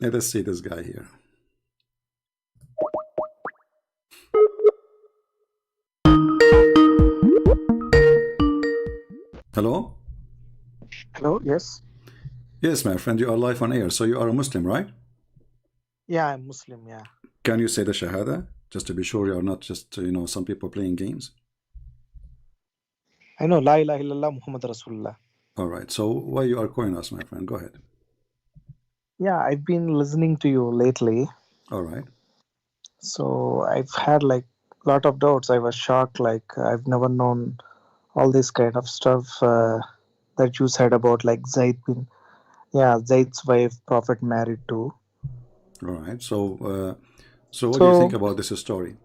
Let us see this guy here. Hello? Hello, yes. Yes, my friend, you are live on air. So you are a Muslim, right? Yeah, I'm Muslim, yeah. Can you say the Shahada? Just to be sure you are not just, some people playing games. I know, La ilaha illallah Muhammad Rasulullah. All right. So why you are calling us, my friend? Go ahead. Yeah, I've been listening to you lately. All right. So I've had like a lot of doubts. I was shocked, like I've never known all this kind of stuff that you said about like Zaid's wife, Prophet married to. All right. So what do you think So, about this story?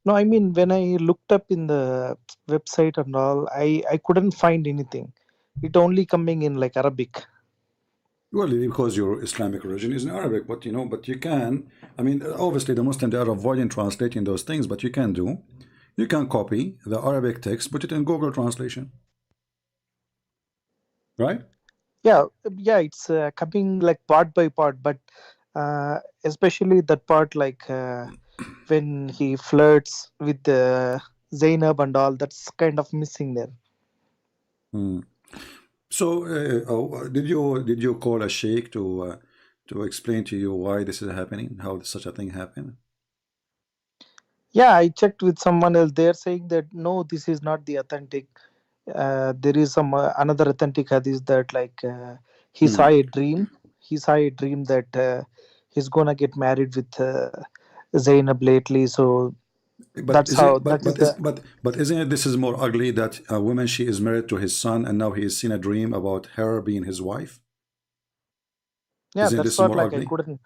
no, I mean, when I looked up in the website and all, I couldn't find anything. It only coming in like Arabic. Well, because your Islamic religion is in Arabic, but you can. I mean, obviously the Muslims they are avoiding translating those things, but you can copy the Arabic text, put it in Google Translation, right? Yeah, it's coming like part by part, but especially that part like when he flirts with Zainab and all, that's kind of missing there. Hmm. So, did you call a sheikh to explain to you why this is happening, how such a thing happened? Yeah, I checked with someone else. They're saying that no, this is not the authentic. There is some another authentic hadith that like he saw Hmm. a dream. He saw a dream that he's gonna get married with Zainab lately. So But that's isn't how it, that is the but isn't it this is more ugly that a woman she is married to his son and now he has seen a dream about her being his wife? yeah. Isn't That's this what more like I ugly? couldn't.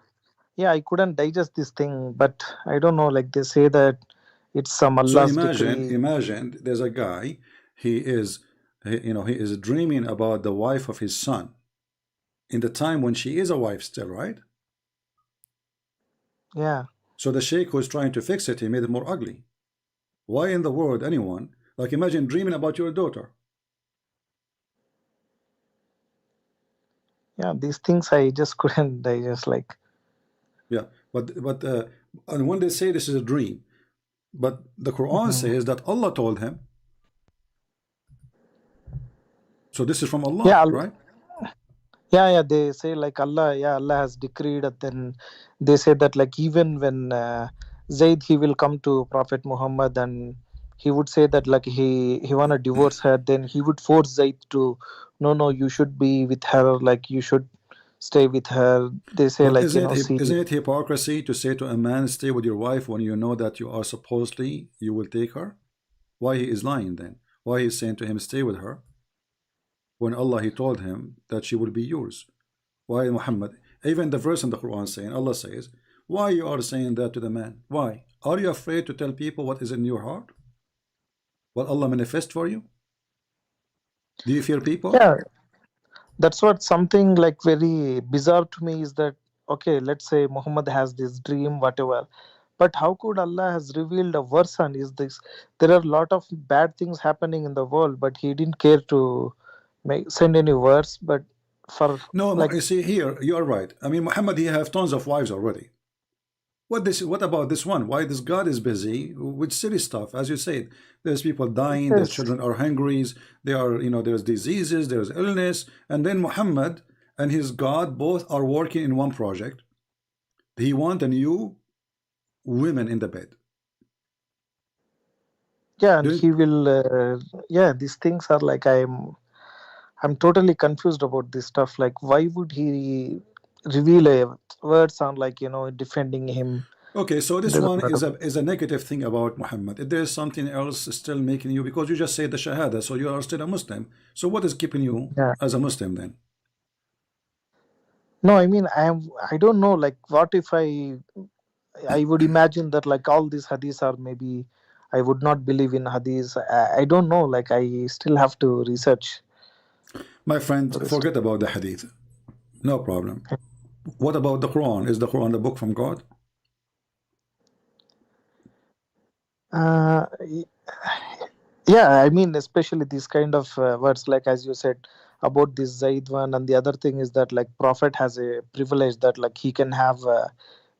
Yeah, I couldn't digest this thing, but I don't know. Like they say that it's some So Allah's imagine, decree. imagine there's a guy, he is dreaming about the wife of his son in the time when she is a wife still, right? Yeah, So the sheikh who is trying to fix it, he made it more ugly. Why in the world anyone, like imagine dreaming about your daughter. yeah. These things I just couldn't digest. Like Yeah, but and when they say this is a dream, but the Quran mhm. says that Allah told him. So this is from yeah, Allah, right? yeah. They say like Allah. Yeah, Allah has decreed. And then they say that like even when Zaid he will come to Prophet Muhammad and he would say that like he wanna divorce her. Then he would force Zaid to no, you should be with her. Like you should stay with her. They say But like see. isn't it hypocrisy to say to a man, stay with your wife when you know that you are supposedly you will take her? Why he is lying then? Why he is saying to him, stay with her, when Allah he told him that she will be yours? Why Muhammad? Even the verse in the Quran saying, Allah says, why you are saying that to the man? Why? Are you afraid to tell people what is in your heart? What Allah manifest for you? Do you fear people? Yeah, that's what something like very bizarre to me is that okay, let's say Muhammad has this dream, whatever. But how could Allah has revealed a verse is this? There are a lot of bad things happening in the world, but He didn't care to send any verse. But for No, like, you see here, you are right. I mean, Muhammad, he have tons of wives already. What about this one? Why this God is busy with silly stuff? As you said, there's people dying, their yes, children are hungry, they are, there's diseases, there's illness, and then Muhammad and his God both are working in one project. He want a new women in the bed. yeah, and Don't He will, yeah, these things are like I'm totally confused about this stuff. Like, why would He reveal a words on like defending him? okay, so this There's a one lot of is a negative thing about Muhammad. If there's something else still making you, because you just say the Shahada, so you are still a Muslim. So what is keeping you yeah. as a Muslim then? No, I mean I don't know. Like, what if I would imagine that like all these hadiths are maybe I would not believe in hadiths. I don't know. Like I still have to research My friend, for this. forget about the Hadith. No problem. What about the Quran? Is the Quran the book from God? Y- yeah, I mean especially these kind of words like as you said, about this Zaid one. And the other thing is that like Prophet has a privilege that like he can have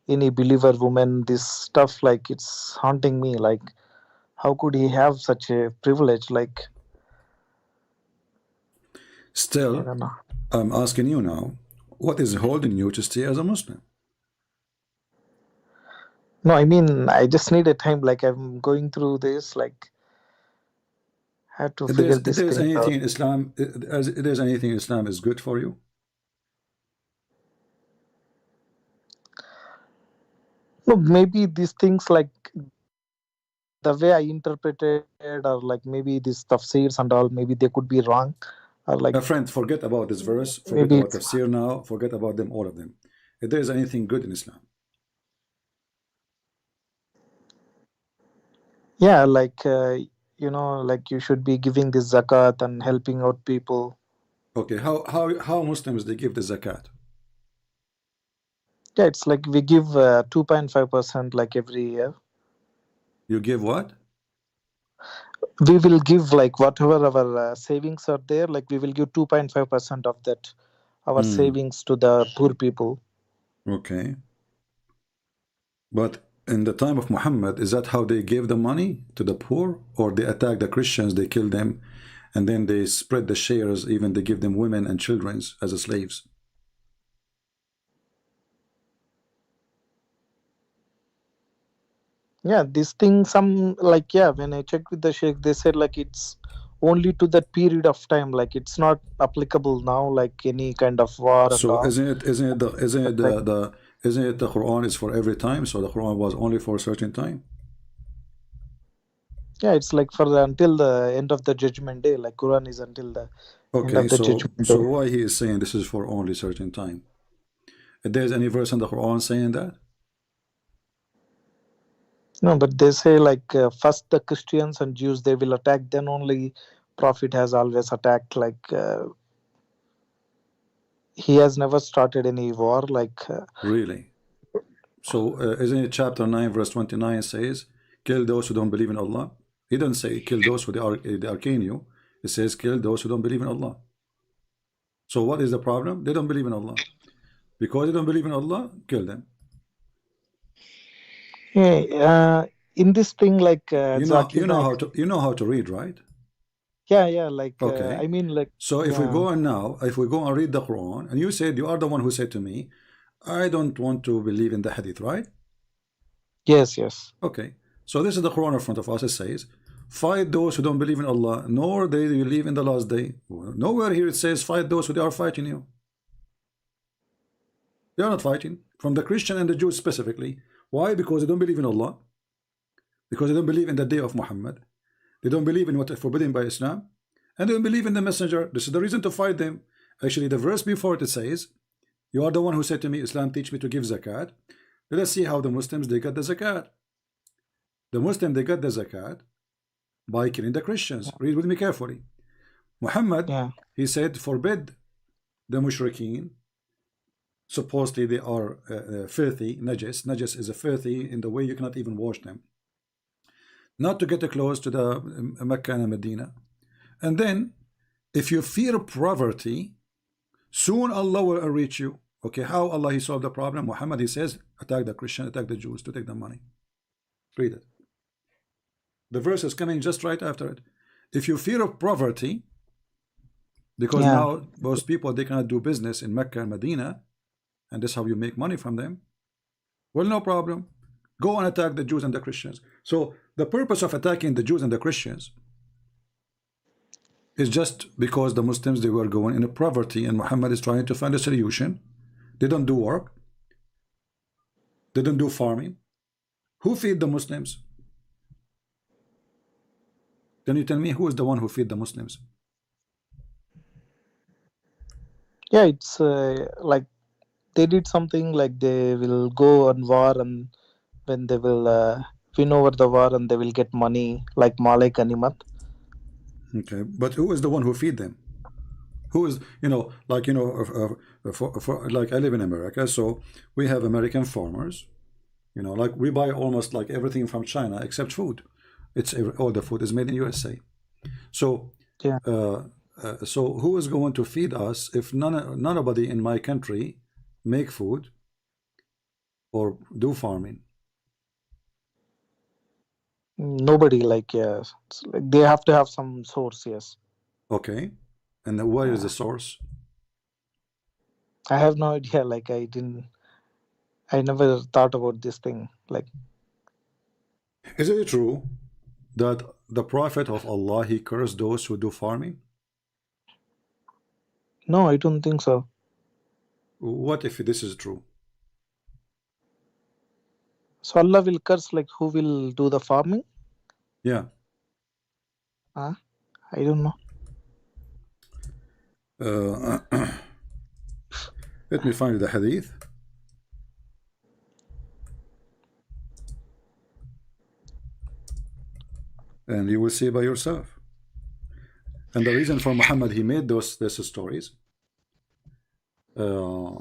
any believer woman. This stuff like it's haunting me. Like how could he have such a privilege? Like I Still, don't know. I'm asking you now, what is holding you to stay as a Muslim? No, I mean I just need a time. Like I'm going through this. Like had to figure If these there's things out. anything in Islam, if there's anything in Islam is good for you, No, maybe these things like the way I interpreted, or like maybe these tafsirs and all, maybe they could be wrong, or like my friend, forget about this verse, forget maybe about it's tafsir now, forget about them, all of them. If there's anything good in Islam, yeah, like like you should be giving this zakat and helping out people. okay, how Muslims they give the zakat? Yeah, it's like we give 2.5% like every year. You give what? We will give like whatever our savings are there. Like we will give 2.5% of that our Hmm. savings to the poor people. Okay, but in the time of Muhammad, is that how they gave the money to the poor, or they attack the Christians, they kill them, and then they spread the shares, even they give them women and children as slaves? Yeah, this thing some like yeah. When I checked with the sheikh, they said like it's only to that period of time. Like it's not applicable now. Like any kind of war and So all. But like isn't it the Quran is for every time? So the Quran was only for a certain time. yeah, it's like for the until the end of the judgment day. Like Quran is until the end Okay, of the so judgment day. why he is saying this is for only certain time? If there's any verse in the Quran saying that? No, but they say like first the Christians and Jews they will attack. Then only Prophet has always attacked. Like he has never started any war. Like Really? So isn't it chapter 9 verse 29 says, kill those who don't believe in Allah? He doesn't say kill those who they arcane you. It says kill those who don't believe in Allah. So what is the problem? They don't believe in Allah. Because they don't believe in Allah, kill them. yeah, in this thing like You Zakir know Naik. how to read, right? Yeah. Like Okay. I mean like So if we yeah. go on now, if we go and read the Quran, and you said you are the one who said to me, I don't want to believe in the hadith, right? Yes. Yes. Okay. So this is the Quran in front of us. It says, fight those who don't believe in Allah, nor they believe in the last day. Nowhere here it says fight those who are fighting you. They are not fighting. From the Christian and the Jews specifically. Why? Because they don't believe in Allah. Because they don't believe in the day of Muhammad. They don't believe in what is forbidden by Islam. And they don't believe in the messenger. This is the reason to fight them. Actually, the verse before it says, you are the one who said to me, Islam teach me to give zakat. Let us see how the Muslims they got the zakat. The Muslim they got the zakat by killing the Christians. Read with me carefully. Muhammad, Yeah. he said, forbid the mushrikeen. Supposedly they are filthy, najis. Najis is a filthy in the way you cannot even wash them. Not to get close to the Mecca and Medina. And then, if you fear poverty, soon Allah will reach you. Okay, how Allah he solved the problem? Muhammad he says, attack the Christian, attack the Jews to take the money. Read it. The verse is coming just right after it. If you fear of poverty, because Yeah. now most people they cannot do business in Mecca and Medina, and this is how you make money from them. Well, no problem. Go and attack the Jews and the Christians. So the purpose of attacking the Jews and the Christians is just because the Muslims they were going in a poverty, and Muhammad is trying to find a solution. They don't do work. They don't do farming. Who feed the Muslims? Can you tell me who is the one who feed the Muslims? Yeah. It's like they did something like they will go on war, and when they will win over the war and they will get money like Malay Ganimat. Okay, but who is the one who feed them? Who is, like, like I live in America, so we have American farmers, like we buy almost like everything from China except food. All the food is made in USA. So Yeah. uh, So who is going to feed us if nobody in my country make food or do farming? Nobody, like, yeah, it's like they have to have some source. Yes, Okay, and then where is the yeah. source? I have no idea. Like, I never thought about this thing. Like, Is it true that the Prophet of Allah he cursed those who do farming? no, I don't think so. What if this is true? So Allah will curse like who will do the farming? Yeah. Huh? I don't know. Uh, let me find the hadith, and you will see by yourself. And the reason for Muhammad he made these stories, uh,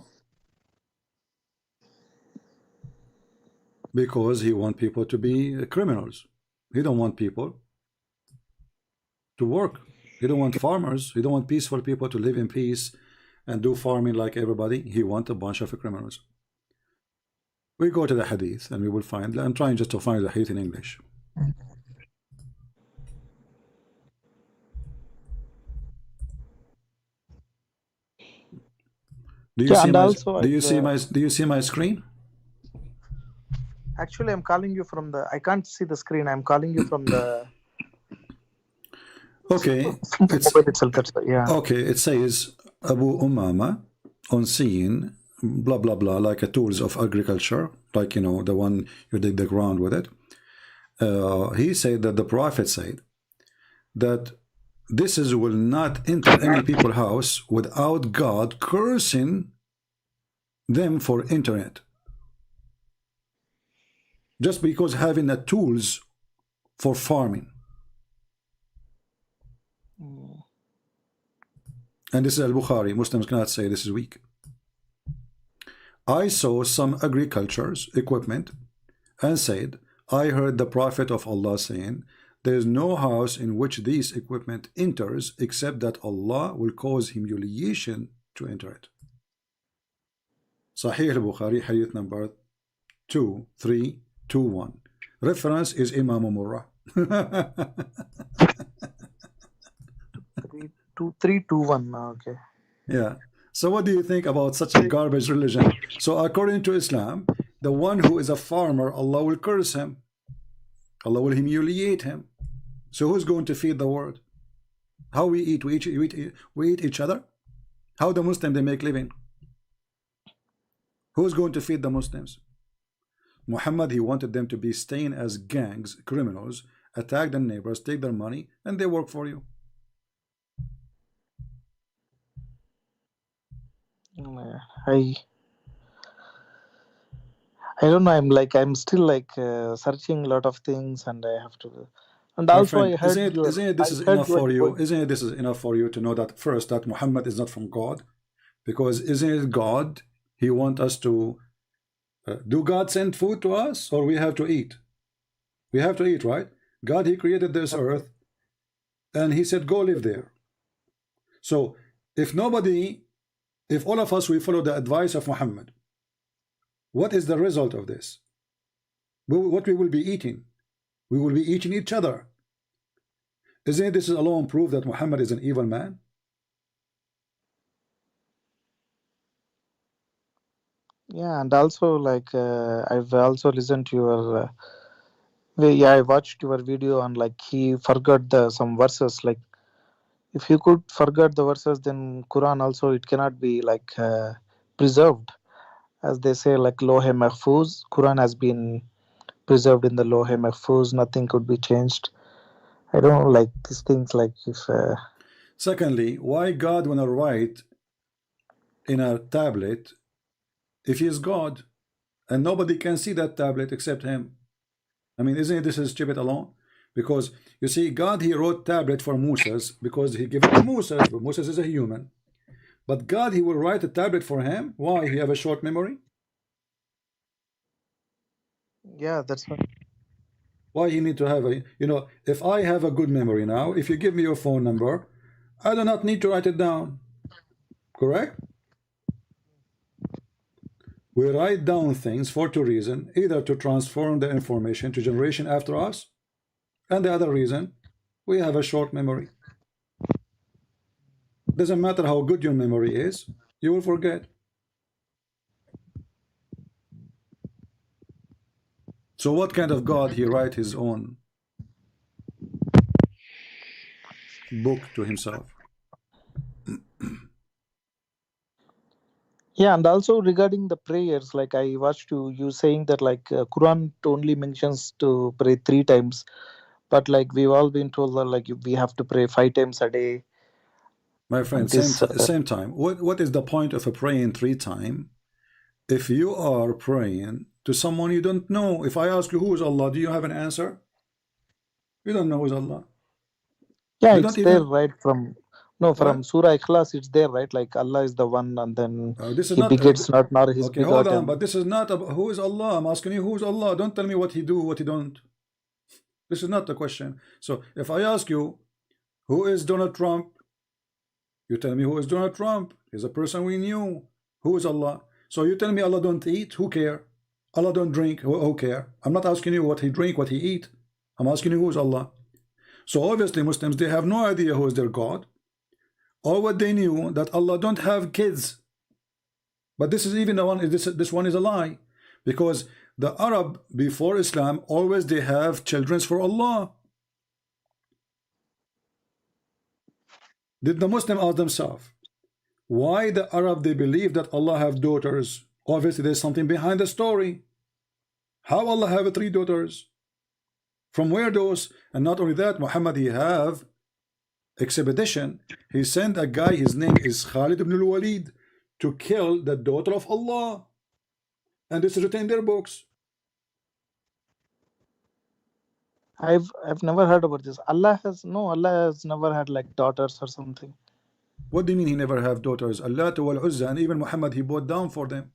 because he want people to be criminals. He don't want people to work. He don't want farmers. He don't want peaceful people to live in peace and do farming like everybody. He want a bunch of criminals. We go to the hadith and we will find. I'm trying just to find the hadith in English. Do you Yeah, see and my also do you see my screen? actually I'm calling you from the. I can't see the screen. I'm calling you from the Okay, it's mobile itself. That's yeah. okay. It says Abu Umama on seeing blah blah blah like a tools of agriculture, like you know the one you dig the ground with it. He said that the Prophet said that this is will not enter any people's house without God cursing them for entering it. Just because having the tools for farming. Mm. And this is Al-Bukhari. Muslims cannot say this is weak. I saw some agriculture's equipment and said, I heard the Prophet of Allah saying, there is no house in which this equipment enters except that Allah will cause humiliation to enter it. Sahih al-Bukhari, hadith number 2321. Reference is Imam Murrah. 3, 2, 3, 2, 1. Okay. Yeah. So what do you think about such a garbage religion? So according to Islam, the one who is a farmer, Allah will curse him. Allah will humiliate him. So who's going to feed the world? How we eat? We eat each other. How the Muslim they make living? Who's going to feed the Muslims? Muhammad he wanted them to be staying as gangs, criminals, attack their neighbors, take their money, and they work for you. I don't know. I'm still like searching a lot of things, and I have to. And My also, friend, isn't it this I is heard enough your for you? debate. Isn't it this is enough for you to know that first that Muhammad is not from God? Because isn't it God? He want us to do God send food to us, or we have to eat? We have to eat, right? God he created this earth, and he said go live there. So if all of us we follow the advice of Muhammad, what is the result of this? What we will be eating? We will be eating each other. Isn't this alone proof that Muhammad is an evil man? Yeah, and also like I've also listened to your. Yeah, I watched your video on like he forgot the some verses. Like if you could forget the verses, then Quran also it cannot be like preserved, as they say like Lohe Mahfuz. Quran has been preserved in the Lohe Mahfuz. Nothing could be changed. I don't like these things. Like if Secondly, why God wanna write in a tablet if he is God and nobody can see that tablet except him? I mean, isn't this is stupid alone? Because you see, God he wrote tablet for Moses because he gave it to Moses, but Moses is a human. But God he will write a tablet for him. Why? He have a short memory? yeah, that's what. Why he need to have a, you know, if I have a good memory now, if you give me your phone number, I do not need to write it down. Correct? We write down things for two reasons, either to transform the information to generation after us, and the other reason, we have a short memory. Doesn't matter how good your memory is, you will forget. So what kind of God he write his own book to himself? Yeah, and also regarding the prayers, like I watched you saying that like Quran only mentions to pray 3 times, but like we've all been told that like we have to pray 5 times a day. My friend, And this, same time. What is the point of a praying 3 times if you are praying to someone you don't know? If I ask you who is Allah, do you have an answer? You don't know who is Allah. yeah, You it's don't there even right from no from what? Surah Ikhlas. It's there right, like Allah is the one, and then This is He not begets not, nor His okay. Hold on, but begotten. this is not about who is Allah. I'm asking you who is Allah. Don't tell me what He do, what He don't. This is not the question. So if I ask you who is Donald Trump, you tell me who is Donald Trump. He's a person we knew. Who is Allah? So you tell me Allah don't eat. Who care? Allah don't drink. Who care? I'm not asking you what He drink, what He eat. I'm asking you who is Allah. So obviously Muslims, they have no idea who is their God. All what they knew that Allah don't have kids. But this is even the one. This one is a lie, because the Arab before Islam always they have children for Allah. Did the Muslim ask themselves why the Arab they believe that Allah have daughters? Obviously there's something behind the story. How Allah have 3 daughters? From where those? And not only that, Muhammad he have expedition. He sent a guy. His name is Khalid ibn al-Walid to kill the daughter of Allah, and this is written in their books. I've never heard about this. Allah has never had like daughters or something. What do you mean he never have daughters? Allah wal Uzza, and even Muhammad he bowed down for them.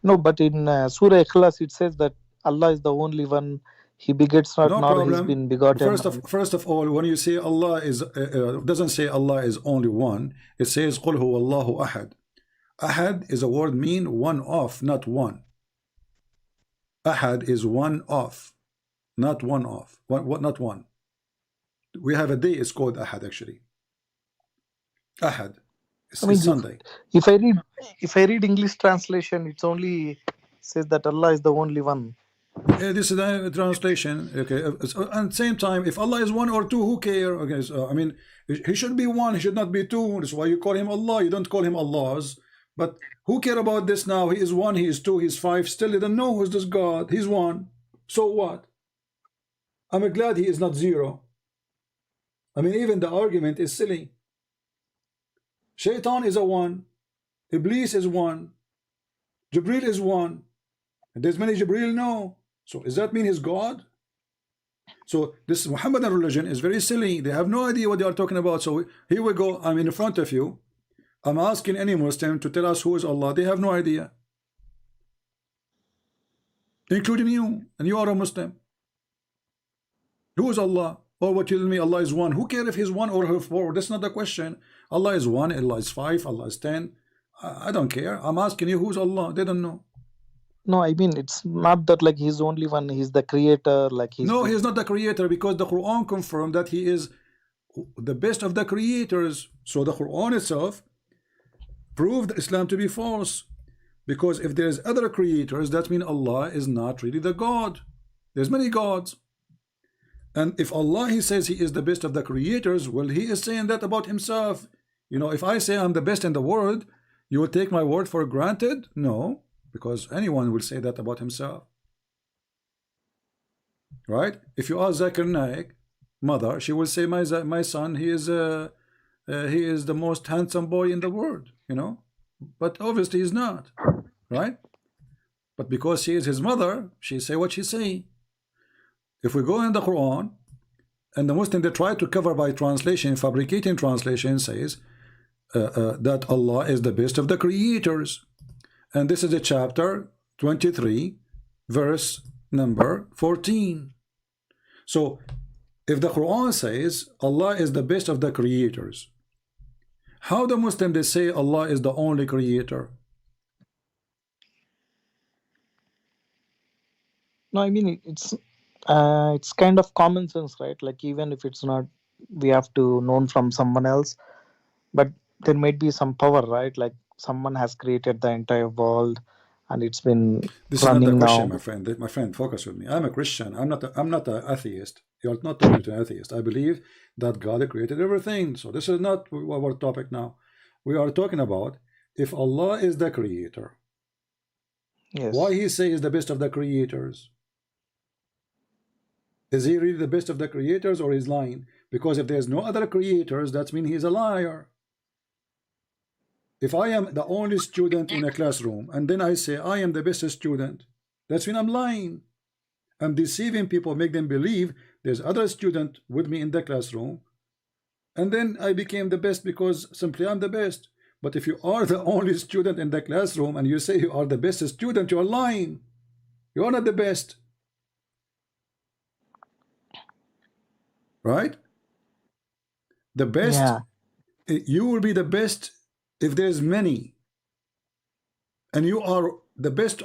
No, but in Surah Ikhlas it says that Allah is the only one. He begets not, No nor He's problem. been begotten. First of all, when you say Allah is doesn't say Allah is only one. It says قل هو الله أحد. Ahad is a word mean one of, not one. Ahad is one of, not one of. What? Not one. We have a day. It's called Ahad actually. Ahad. I mean, It's Sunday. if I read English translation, it's only says that Allah is the only one. This is a translation. Okay, and same time, if Allah is one or two, who care? Okay, so, I mean, he should be one. He should not be two. That's why you call him Allah. You don't call him Allahs. But who care about this now? He is one. He is two. He is five. Still, they don't know who's this God. He's one. So what? I'm glad he is not zero. I mean, even the argument is silly. Shaitan is a one. Iblis is one. Jibril is one. And there's many Jibril no. So does that mean he's God? So this Muhammadan religion is very silly. They have no idea what they are talking about. So here we go. I'm in front of you. I'm asking any Muslim to tell us who is Allah. They have no idea, including you, and you are a Muslim. Who is Allah? Or what you tell me Allah is one? Who cares if he's one or four? That's not the question. Allah is one, Allah is five, Allah is 10. I don't care. I'm asking you who's Allah. They don't know. No, I mean it's not that like He's only one. He's the creator. Like No, he is not the creator, because the Quran confirmed that he is the best of the creators. So the Quran itself proved Islam to be false, because if there's other creators, that means Allah is not really the God. There's many gods. And if Allah he says he is the best of the creators, well, he is saying that about himself. You know, if I say I'm the best in the world, you will take my word for granted? No, because anyone will say that about himself, right? If you ask Zakir Naik mother, she will say my son he is the most handsome boy in the world, you know, but obviously he's not, right? But because she is his mother, she say what she say. If we go in the Quran, and the Muslim they try to cover by translation, fabricating translation, says that Allah is the best of the creators, and this is a chapter 23 verse number 14. So if the Quran says Allah is the best of the creators, how the Muslim they say Allah is the only creator? No, I mean it's kind of common sense, right? Like even if it's not, we have to known from someone else, but there might be some power, right? Like someone has created the entire world, and it's been This is not the running question, now. my friend. My friend, focus with me. I'm a Christian. I'm not an atheist. You're not talking to an atheist. I believe that God created everything. So this is not our topic now. We are talking about if Allah is the creator, why Yes. he say is the best of the creators? Is he really the best of the creators or is lying? Because if there's no other creators, that means he's a liar. If I am the only student in a classroom and then I say I am the best student, that's when I'm lying. I'm deceiving people, make them believe there's other student with me in the classroom, and then I became the best because simply I'm the best. But if you are the only student in the classroom and you say you are the best student, you are lying. You are not the best, right? The best, Yeah. you will be the best if there's many, and you are the best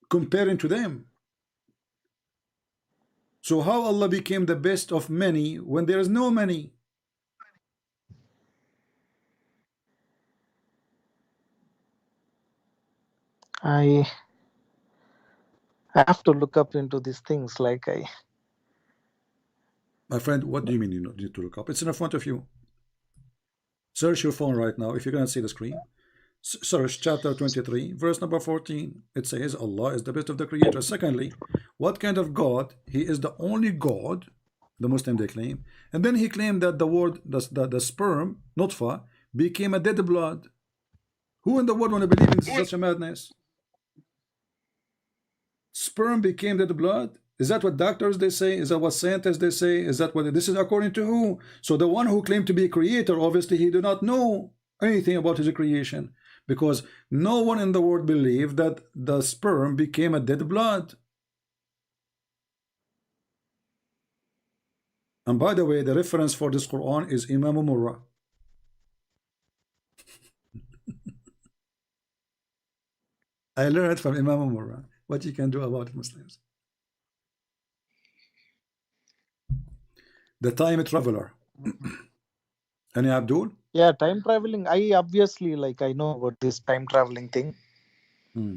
comparing to them. So how Allah became the best of many when there is no many? I I have to look up into these things. Like I My friend, what do you mean you need to look up? It's in front of you. Search your phone right now if you cannot see the screen. Search chapter 23, verse number 14. It says Allah is the best of the creators. Secondly, what kind of God? He is the only God, the Muslim they claim. And then he claimed that the word, the sperm, nutfa, became a dead blood. Who in the world want to believe in such a madness? Sperm became dead blood? Is that what doctors they say? Is that what scientists they say? Is that what this is according to who? So the one who claimed to be a creator, obviously he did not know anything about his creation, because no one in the world believed that the sperm became a dead blood. And by the way, the reference for this Quran is Imam Murrah. I learned it from Imam Murrah what you can do about Muslims. The time traveler. Any Abdul? Yeah, time traveling. I obviously like I know about this time traveling thing. Now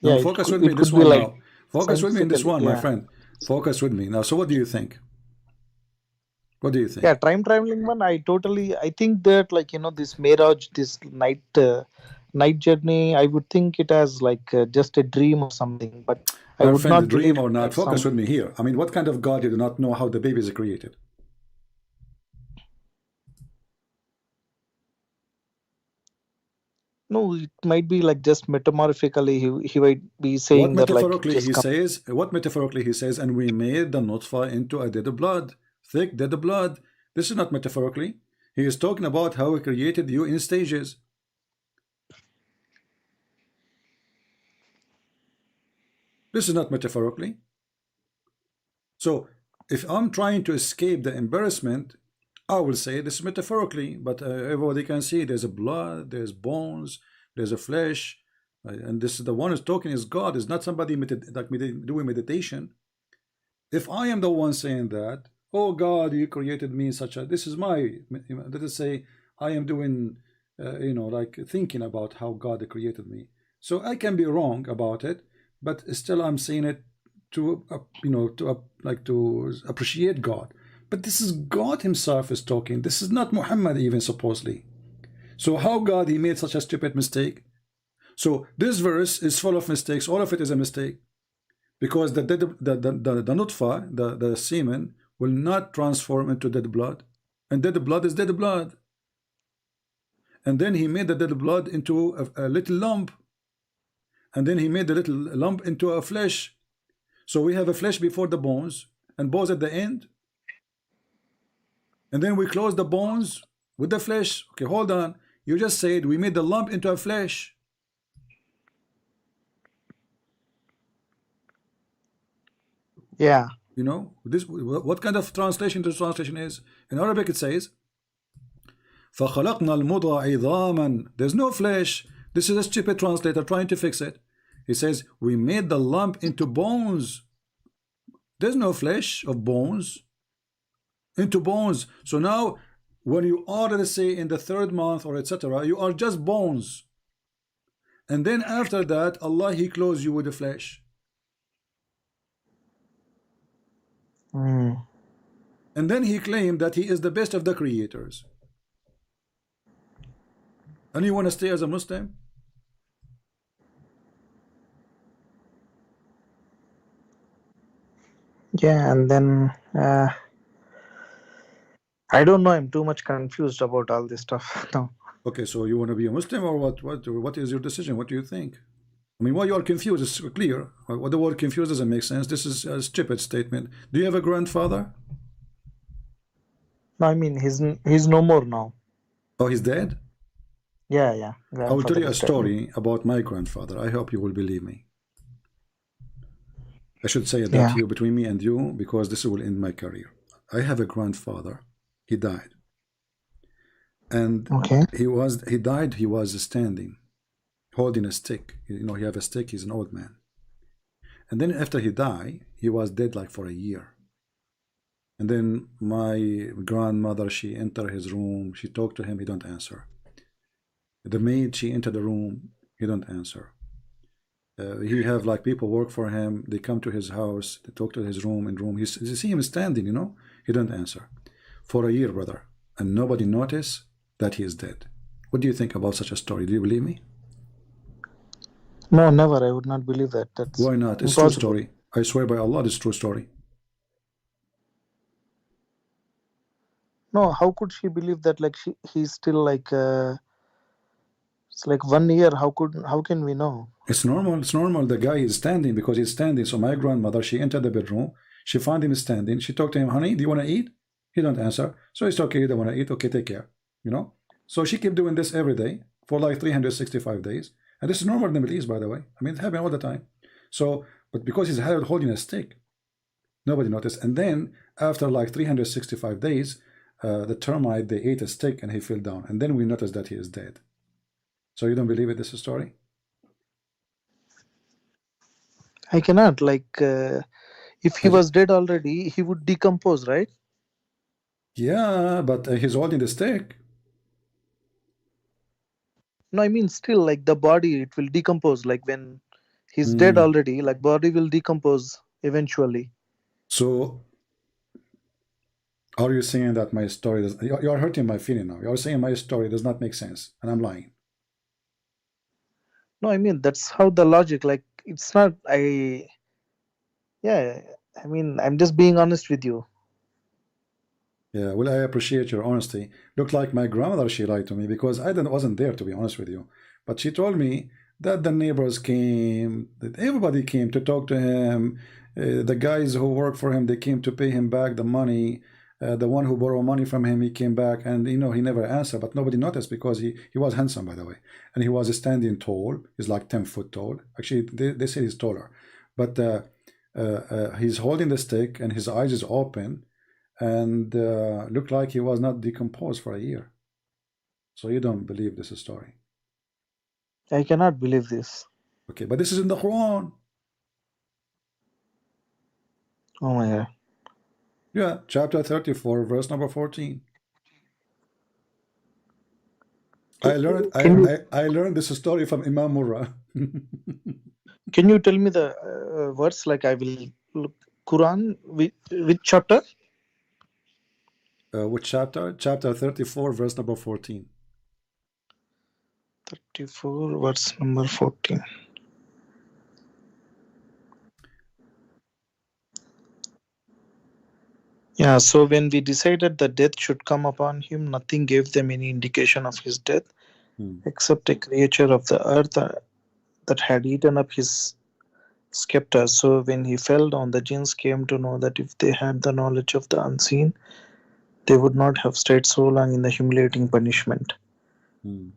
Yeah, focus with me it this could be one like now. Focus with me in this scientifically. one, my Yeah. friend. Focus with me. Now, so what do you think? What do you Yeah, think? time traveling one. I think that like this Mirage, this night journey. I would think it as like just a dream or something, but I My would friend, not dream believe or not, that focus some. with me here. I mean, what kind of God you do not know how the baby is created? No, it might be like just metamorphically. He might be What saying that like it metaphorically just he come. says, what metaphorically he says, and we made the nutfa into a dead blood, thick dead blood. This is not metaphorically. He is talking about how he created you in stages. This is not metaphorically. So if I'm trying to escape the embarrassment, I will say this metaphorically, but everybody can see there's a blood, there's bones, there's a flesh, and this is the one who's talking is God, is not somebody doing meditation. If I am the one saying that, oh God, you created me in such a, this is my, let us say, I am doing, like thinking about how God created me. So I can be wrong about it, but still I'm saying it to, like to appreciate God. But this is God Himself is talking. This is not Muhammad even supposedly. So how God He made such a stupid mistake? So this verse is full of mistakes. All of it is a mistake because the nutfa, the semen, will not transform into dead blood, and dead blood is dead blood. And then he made the dead blood into a little lump, and then he made the little lump into a flesh. So we have a flesh before the bones, and bones at the end, and then we close the bones with the flesh. Okay, hold on. You just said we made the lump into a flesh. Yeah. You know, this what kind of translation this translation is? In Arabic it says, فَخَلَقْنَا الْمُضْغَ عِظَامًا. There's no flesh. This is a stupid translator trying to fix it. He says, we made the lump into bones. There's no flesh of bones. Into bones. So now, when you are, let's say, in the third month or etc., you are just bones. And then after that, Allah, He clothes you with the flesh. Mm. And then He claimed that He is the best of the creators. And you want to stay as a Muslim? Yeah, and then I don't know. I'm too much confused about all this stuff now. Okay, so you want to be a Muslim or what? What is your decision? What do you think? I mean, why you are confused is clear. What the word confused doesn't make sense. This is a stupid statement. Do you have a grandfather? No, I mean he's no more now. Oh, he's dead? Yeah, yeah. I will tell Grandfather you a is dead. story about my grandfather. I hope you will believe me. I should say that Yeah. here between me and you because this will end my career. I have a grandfather. He died. And Okay. he died, he was standing, holding a stick. You know, he have a stick, he's an old man. And then after he died, he was dead like for a year. And then my grandmother, she entered his room, she talked to him, he don't answer. The maid, she entered the room, he don't answer. He have like people work for him, they come to his house, they talk to his room and room. You see him standing, you know, he don't answer. For a year, brother. And nobody noticed that he is dead. What do you think about such a story? Do you believe me? No, never. I would not believe that. That's Why not? It's true impossible. story. I swear by Allah, it's true story. No, how could she believe that? Like he's still like it's like 1 year. How can we know? It's normal. It's normal. The guy is standing because he's standing. So my grandmother, she entered the bedroom. She found him standing. She talked to him, honey, do you want to eat? He don't answer. So it's okay. You don't want to eat. Okay, take care. You know. So she kept doing this every day for like 365 days. And this is normal in the Middle East, by the way. I mean, it happened all the time. So, but because he's holding a stick, nobody noticed. And then after like 365 days, the termite, they ate a stick and he fell down. And then we noticed that he is dead. So you don't believe it? This is a story? I cannot. Like if he I, was dead already, he would decompose, right? yeah, but he's holding the stick. No, I mean still like the body, it will decompose. Like when he's dead Hmm. already, like body will decompose eventually. So are you saying that my story does, you are hurting my feeling now? You are saying my story does not make sense and I'm lying. No, I mean that's how the logic. Like it's not. Yeah. I mean I'm just being honest with you. Yeah, well, I appreciate your honesty. Looked like my grandmother, she lied to me because I wasn't there, to be honest with you. But she told me that the neighbors came, that everybody came to talk to him. The guys who work for him, they came to pay him back the money. The one who borrowed money from him, he came back and, you know, he never answered, but nobody noticed because he was handsome, by the way. And he was standing tall. He's like 10 foot tall. Actually, they say he's taller. But he's holding the stick and his eyes is open and looked like he was not decomposed for a year. So you don't believe this story. I cannot believe this. Okay, but this is in the Quran. Oh my god. Yeah, chapter 34, verse number 14. I Ca- learned Can you I learned this story from Imam Murrah. tell me the words? Like I will look Quran with chapter Which chapter? Chapter 34, verse number 14. 34, verse number 14. Yeah, so when we decided that death should come upon him, nothing gave them any indication of his death Hmm. except a creature of the earth that had eaten up his scepter. So when he fell down, the jinns came to know that if they had the knowledge of the unseen, they would not have stayed so long in the humiliating punishment. Hmm.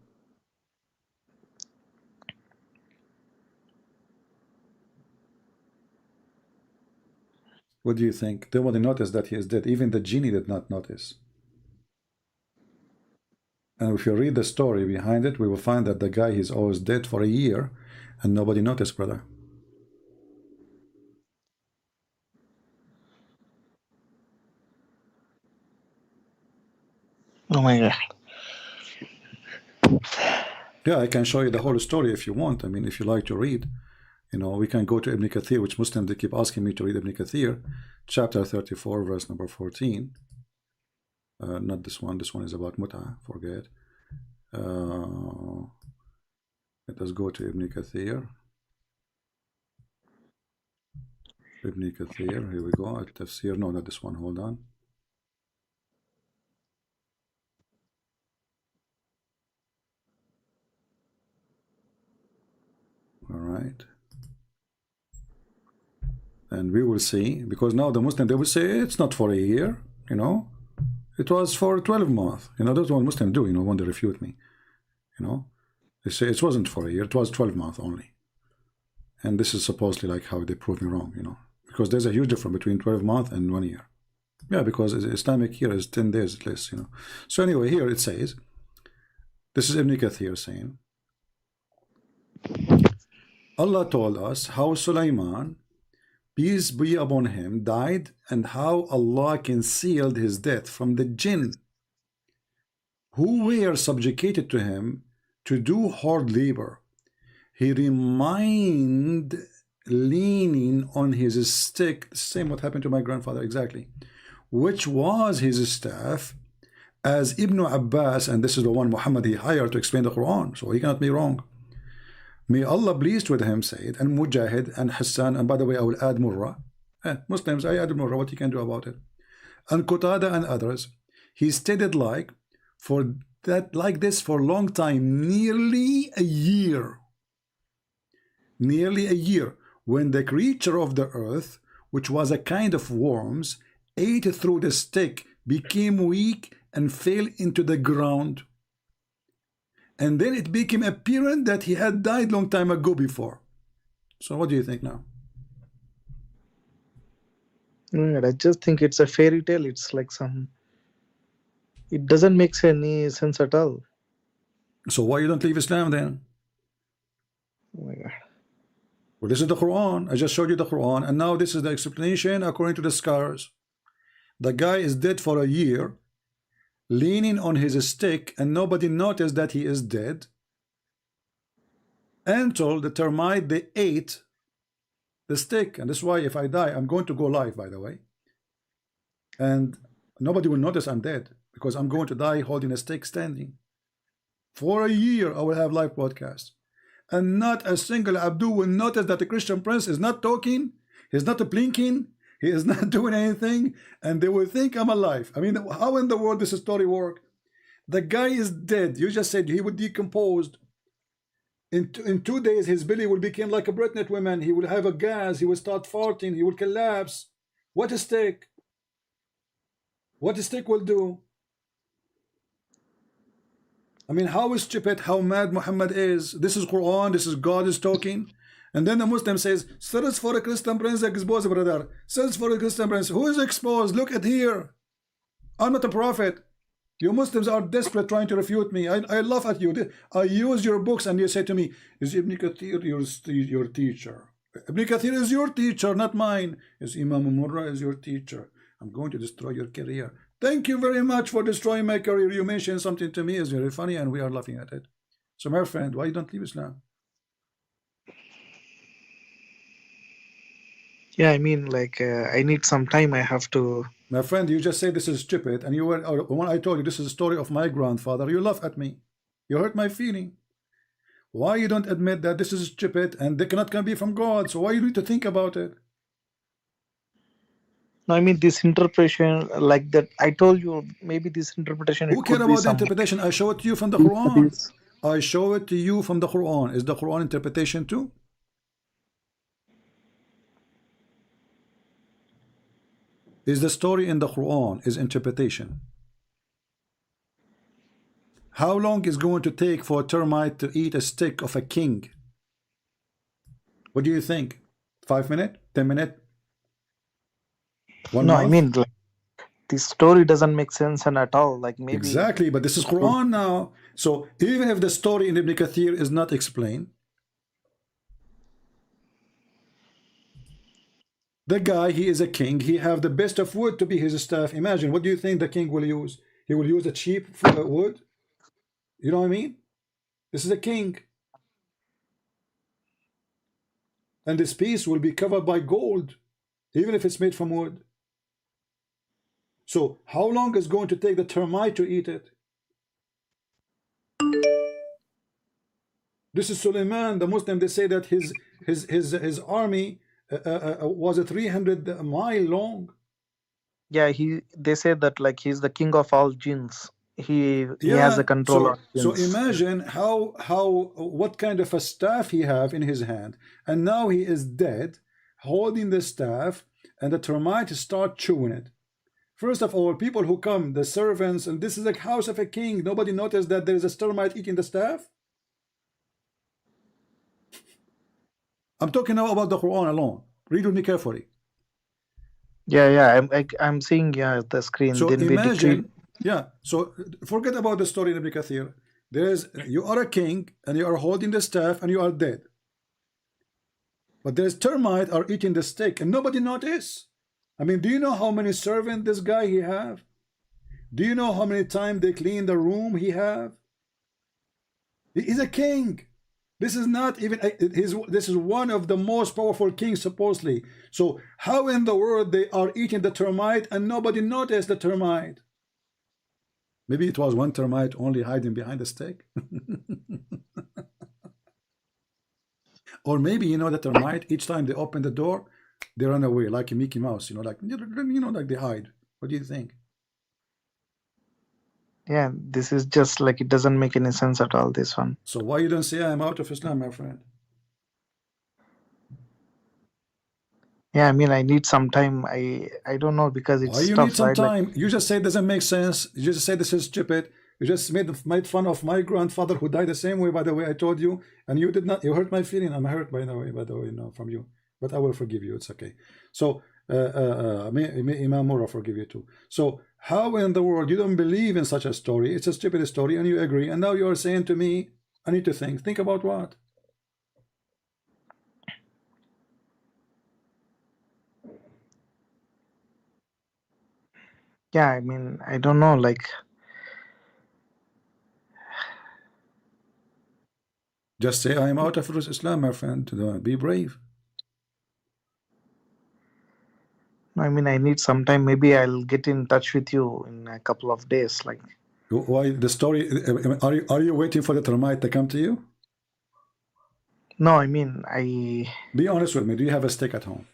What do you think? Nobody noticed that he is dead. Even the genie did not notice. And if you read the story behind it, we will find that the guy is always dead for a year and nobody noticed, brother. Oh my God. Yeah, I can show you the whole story if you want. I mean, if you like to read, you know, we can go to Ibn Kathir, which Muslims, they keep asking me to read Ibn Kathir, chapter 34, verse number 14. Not this one. This one is about Mut'ah. Forget. Let us go to Ibn Kathir. Ibn Kathir, here we go. At Tafsir. No, not this one. Hold on. All right. And we will see, because now the Muslim, they will say it's not for a year, you know, it was for 12 months. You know, that's what Muslims do, you know, when they refute me. You know, they say it wasn't for a year, it was 12 months only. And this is supposedly like how they prove me wrong, you know, because there's a huge difference between 12 months and 1 year. Yeah, because Islamic year is 10 days at least, you know. So anyway, here it says, this is Ibn Kathir saying, Allah told us how Sulaiman, peace be upon him, died, and how Allah concealed his death from the jinn who were subjugated to him to do hard labor. He remained leaning on his stick, the same what happened to my grandfather exactly, which was his staff, as Ibn Abbas, and this is the one Muhammad he hired to explain the Quran, so he cannot be wrong. May Allah pleased with him said, and Mujahid and Hassan, and by the way I will add Murrah. Muslims, I added Murrah, what you can do about it. And Qatada and others, he stated like this for a long time, nearly a year, when the creature of the earth, which was a kind of worms, ate through the stick, became weak and fell into the ground. And then it became apparent that he had died long time ago before. So what do you think now? I just think it's a fairy tale. It's like it doesn't make any sense at all. So why you don't leave Islam then? Oh my God. Well, this is the Quran. I just showed you the Quran, and now this is the explanation according to the scholars. The guy is dead for a year, leaning on his stick, and nobody noticed that he is dead, until the termite, they ate the stick. And that's why if I die, I'm going to go live, by the way, and nobody will notice I'm dead, because I'm going to die holding a stick standing. For a year I will have live broadcasts, and not a single Abdu will notice that the Christian prince is not talking, he's not blinking, he is not doing anything, and they will think I'm alive. I mean, how in the world does this story work? The guy is dead. You just said he would decompose. In 2 days, his belly will become like a pregnant woman. He will have a gas. He will start farting. He will collapse. What a stick! What a stick will do? I mean, how stupid, how mad Muhammad is. This is Quran. This is God is talking. And then the Muslim says, search for a Christian prince exposed, brother. Search for a Christian prince. Who is exposed? Look at here. I'm not a prophet. You Muslims are desperate trying to refute me. I laugh at you. I use your books and you say to me, is Ibn Kathir your teacher? Ibn Kathir is your teacher, not mine. Is Imam Murrah is your teacher? I'm going to destroy your career. Thank you very much for destroying my career. You mentioned something to me is very funny and we are laughing at it. So my friend, why you don't leave Islam? Yeah, I mean, like I need some time. I have to. My friend, you just say this is stupid, and you were when I told you this is a story of my grandfather, you laugh at me. You hurt my feeling. Why you don't admit that this is stupid and they cannot come be from God? So why you need to think about it? No, I mean this interpretation, like that. I told you maybe this interpretation. Who It care could be about the some. interpretation? I show it to you from the Deep Quran. studies. I show it to you from the Quran. Is the Quran interpretation too? Is the story in the Quran is interpretation? How long is going to take for a termite to eat a stick of a king? What do you think? 5 minutes? 10 minutes? One No, I month? mean, like, this story doesn't make sense and at all. Like maybe. Exactly, but this is Quran now. So even if the story in Ibn Kathir is not explained, the guy, he is a king. He have the best of wood to be his staff. Imagine, what do you think the king will use? He will use a cheap wood. You know what I mean? This is a king, and this piece will be covered by gold, even if it's made from wood. So how long is going to take the termite to eat it? This is Suleiman, the Muslim. They say that his army was a 300-mile long. Yeah, they say that like he's the king of all jinns. He has a Yeah. control So of so jinns. imagine how what kind of a staff he have in his hand, and now he is dead, holding the staff, and the termites start chewing it. First of all, people who come, the servants, and this is a house of a king. Nobody noticed that there is a termite eating the staff. I'm talking now about the Quran alone. Read with me carefully. Yeah. I'm seeing, yeah, the screen. So Then they decree. imagine, yeah. So forget about the story in Ibn Kathir. There is, you are a king and you are holding the staff and you are dead. But there's termite are eating the stick and nobody notice. I mean, do you know how many servants this guy he have? Do you know how many times they clean the room he have? He's a king. This is not even this is one of the most powerful kings supposedly. So how in the world they are eating the termite and nobody noticed the termite? Maybe it was one termite only hiding behind the stick. Or maybe, you know, the termite, each time they open the door, they run away like a Mickey Mouse, you know, like they hide. What do you think? Yeah, this is just like it doesn't make any sense at all. This one. So why you don't say I'm out of Islam, my friend? Yeah, I mean, I need some time. I don't know because Why it's you need tough, some right? Like, time? You just say it doesn't make sense. You just say this is stupid. You just made fun of my grandfather who died the same way, by the way, I told you, and you did not. You hurt my feeling. I'm hurt by the way, you know, from you. But I will forgive you. It's okay. So may Imam Mura forgive you too. So how in the world you don't believe in such a story? It's a stupid story, and you agree. And now you are saying to me, I need to think. Think about what? yeah, I mean, I don't know. Like, Just say I am out of Islam, my friend. Be brave. I mean, I need some time. Maybe I'll get in touch with you in a couple of days. Like, Why the story? Are you waiting for the termite to come to you? no, I mean, I Be honest with me. Do you have a stick at home?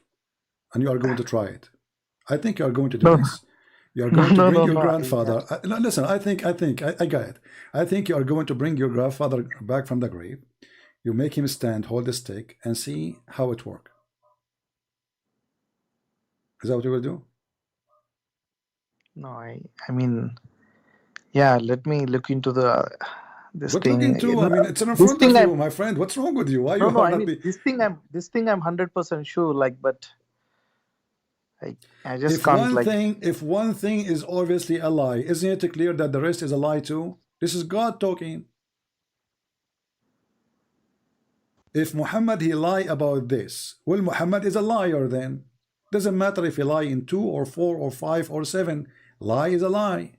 And you are going to try it. I think you are going to do no, this. You are no, going to no, bring no, your no. grandfather. No, listen, I got it. I think you are going to bring your grandfather back from the grave. You make him stand, hold the stick, and see how it works. Is that what you will do? No, I mean, yeah. Let me look into this What look thing. into? I mean, it's in This front thing of I'm you, my friend. What's wrong with you? Why no, you no. are I not mean, be? this thing I'm 100% sure. Like, but I just If can't. one Like, thing, if one thing is obviously a lie, isn't it clear that the rest is a lie too? This is God talking. If Muhammad he lie about this, well, Muhammad is a liar then. Doesn't matter if he lie in 2 or 4 or 5 or 7. Lie is a lie.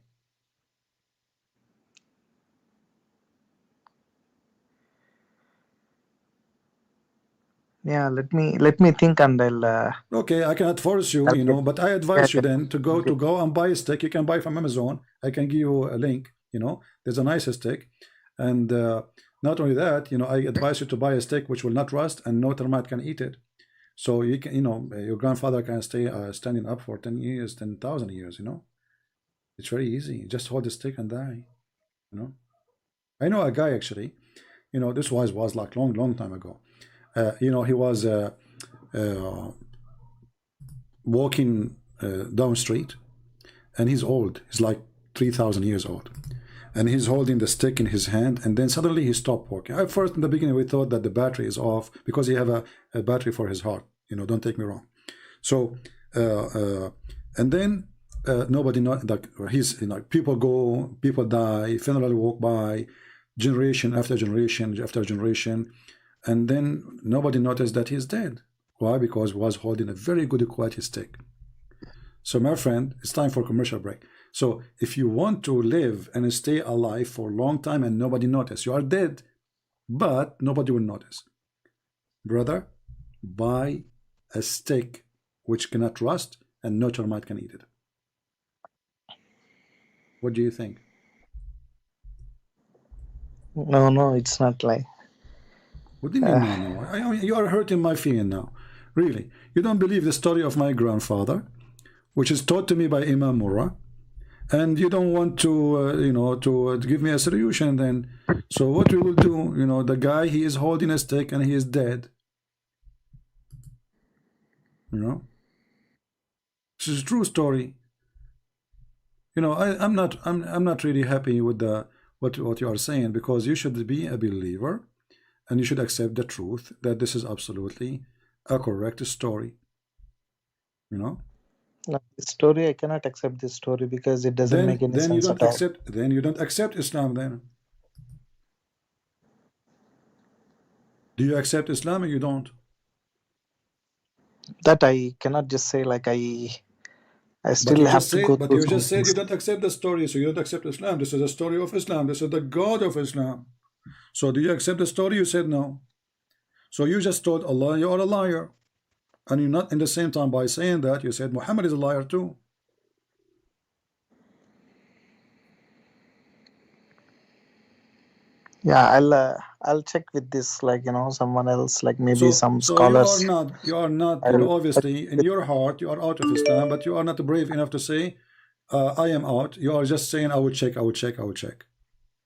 yeah. Let me think, and Okay, I cannot force you, I'll you get. know, but I Yeah, advise you yeah, then to I'll go get. and buy a stick. You can buy from Amazon. I can give you a link, you know. There's a nice stick. And not only that, you know, I advise you to buy a stick which will not rust and no termite can eat it. So you can, you know, your grandfather can stay standing up for 10 years, 10,000 years, you know. It's very easy. Just hold the stick and die, you know. I know a guy actually, you know, this was like long time ago. You know, he was uh, walking down street, and he's old. He's like 3,000 years old, and he's holding the stick in his hand. And then suddenly he stopped walking. At first, in the beginning, we thought that the battery is off because he have a battery for his heart. You know, don't take me wrong. So and then nobody know, like he's, you know, people go, people die, funeral walk by, generation after generation after generation, and then nobody noticed that he's dead. Why? Because he was holding a very good quality stick. So my friend, it's time for commercial break. So if you want to live and stay alive for a long time and nobody notice, you are dead, but nobody will notice. Brother, buy a stick which cannot rust and no termite can eat it. What do you think? No, it's not like. What do you mean, no, no? I mean, you are hurting my feeling now. Really. You don't believe the story of my grandfather, which is taught to me by Imam Murrah, and you don't want to, you know, to give me a solution then. So what we will do, you know, the guy, he is holding a stick and he is dead. You know? This is a true story. You know, I'm not really happy with the what you are saying, because you should be a believer and you should accept the truth that this is absolutely a correct story. You know? No, this story, I cannot accept this story because it doesn't make any Then you sense don't at all. accept, then you don't accept Islam then. Do you accept Islam or you don't? That I cannot just say like I But still you have just to go said, but through you some just said you things. don't accept the story, so you don't accept Islam. This is the story of Islam. This is the God of Islam. So do you accept the story? You said no. So you just told Allah you are a liar. And you're not, in the same time, by saying that, you said Muhammad is a liar too. Yeah, I'll check with this, like, you know, someone else, like maybe some So scholars. you are not, you I'll know, obviously in your heart you are out of Islam, but you are not brave enough to say, I am out. You are just saying, I will check, I will check, I will check.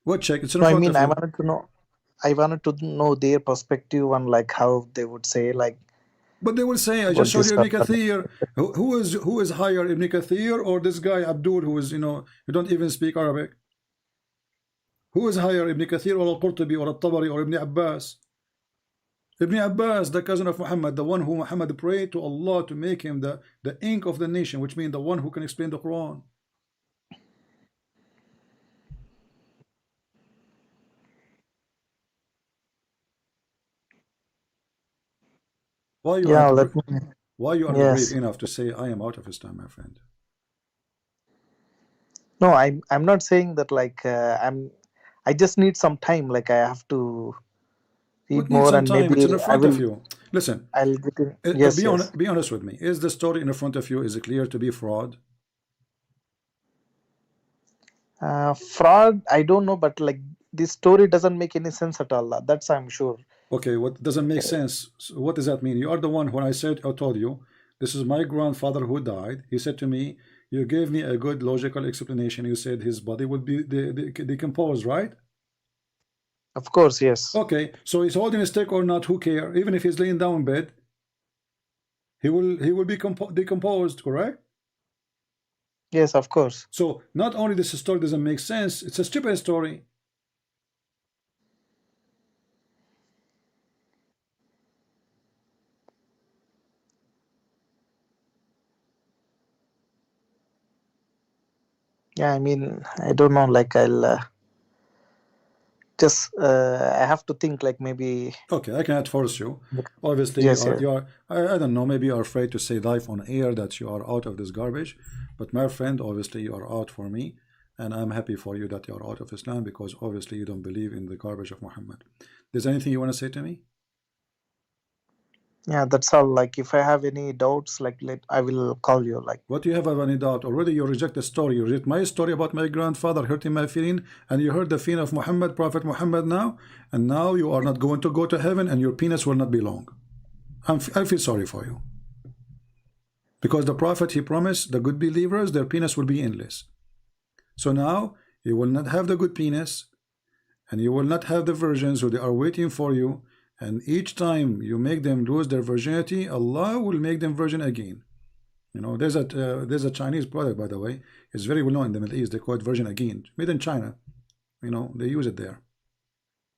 What check? It's in no, I front mean of you. I wanted to know their perspective on like how they would say like But they will say, I just about showed this you Ibn concept. Kathir. Who is higher, Ibn Kathir or this guy Abdul, who is, you know, you don't even speak Arabic? Who is higher, Ibn Kathir or Al-Qurtubi or Al-Tabari or Ibn Abbas? Ibn Abbas, the cousin of Muhammad, the one who Muhammad prayed to Allah to make him the ink of the nation, which means the one who can explain the Quran. Why you are Yeah, not let me. why you are not brave Yes. enough to say I am out of Islam, my friend? No, I'm not saying that like I just need some time. Like I have to read What needs more some and time? It's maybe in front of you. Listen, I'll get in. Yes, yes. be honest with me. Is the story in front of you, is it clear to be fraud? Fraud, I don't know, but like this story doesn't make any sense at all. That's I'm sure. Okay, what doesn't make sense? So what does that mean? You are the one, when I said, I told you, this is my grandfather who died. He said to me, you gave me a good logical explanation. You said his body would be decomposed, right? Of course, yes. Okay, so he's holding a stick or not, who care? Even if he's laying down in bed, he will be decomposed, correct? Yes, of course. So not only this story doesn't make sense, it's a stupid story. Yeah, I mean, I don't know. Like I'll just I have to think. Like maybe. Okay, I cannot force you. Obviously, Yes, yes. you are. I don't know. Maybe you are afraid to say live on air that you are out of this garbage. But my friend, obviously, you are out for me, and I'm happy for you that you are out of Islam, because obviously you don't believe in the garbage of Muhammad. There's anything you want to say to me? Yeah, that's all. Like if I have any doubts, like I will call you. Like What do you have any doubt? Already you reject the story. You reject my story about my grandfather hurting my feeling, and you heard the feeling of Muhammad, Prophet Muhammad now, and now you are not going to go to heaven, and your penis will not be long. I feel sorry for you. Because the Prophet, he promised the good believers, their penis will be endless. So now you will not have the good penis, and you will not have the virgins who they are waiting for you. And each time you make them lose their virginity, Allah will make them virgin again. You know, there's a Chinese product, by the way. It's very well known in the Middle East. They call it virgin again, made in China. You know, they use it there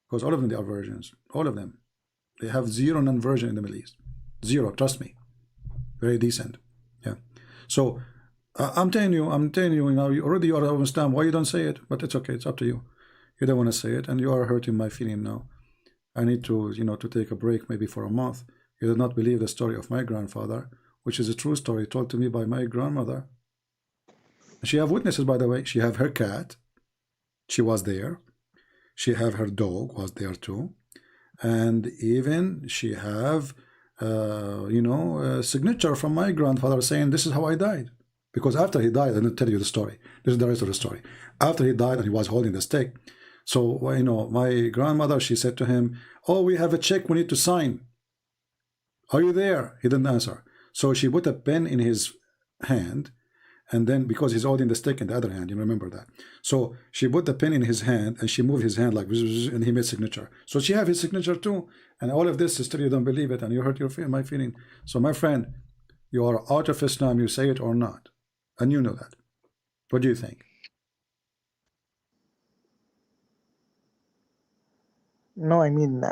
because all of them, they are virgins. All of them. They have zero non-virgin in the Middle East. Zero. Trust me. Very decent. Yeah. So I'm telling you now. You already are of Islam. Why you don't say it? But it's okay. It's up to you. You don't want to say it, and you are hurting my feeling now. I need to, to take a break maybe for a month. You do not believe the story of my grandfather, which is a true story told to me by my grandmother. She have witnesses, by the way. She have her cat. She was there. She have her dog was there too, and even she have, a signature from my grandfather saying this is how I died. Because after he died, I didn't tell you the story. This is the rest of the story. After he died and he was holding the stick, so my grandmother, she said to him, "Oh, we have a check we need to sign. Are you there?" He didn't answer. So she put a pen in his hand, and then because he's holding the stick in the other hand, you remember that. So she put the pen in his hand and she moved his hand like, and he made signature. So she have his signature too. And all of this, sister, you don't believe it, and you hurt my feeling. So my friend, you are out of Islam, you say it or not, and you know that. What do you think? No, I mean,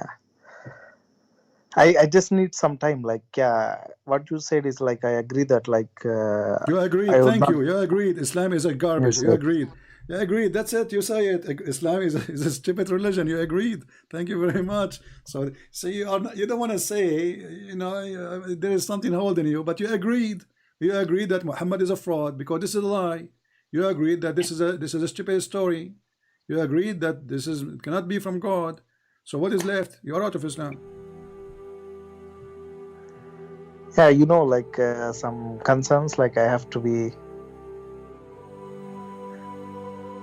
I just need some time. Like, yeah, what you said is like I agree that You I agreed. would Thank not. you. You agreed. Islam is a garbage. Yes, You yes. agreed. You agreed. That's it. You say it. Islam is a stupid religion. You agreed. Thank you very much. So you are not, you don't want to say, there is something holding you, but you agreed. You agreed that Muhammad is a fraud because this is a lie. You agreed that this is a stupid story. You agreed that this cannot be from God. So what is left? You are out of Islam. Yeah, like some concerns, like I have to be.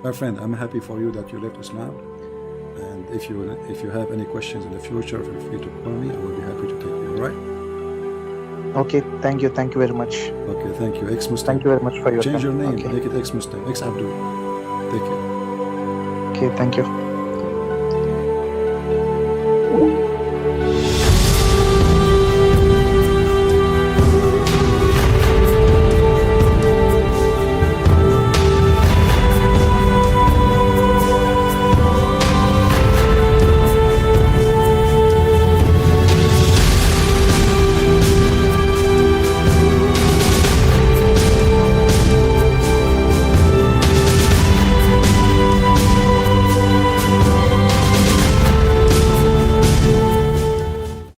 My friend, I'm happy for you that you left Islam. And if you have any questions in the future, feel free to call me. I will be happy to take you. All right? Okay, thank you very much. Okay, thank you. Ex-Muslim. Thank you very much for your Change time. your name. Okay. Make it ex-Muslim. Ex-Abdul. Take care. Okay, thank you.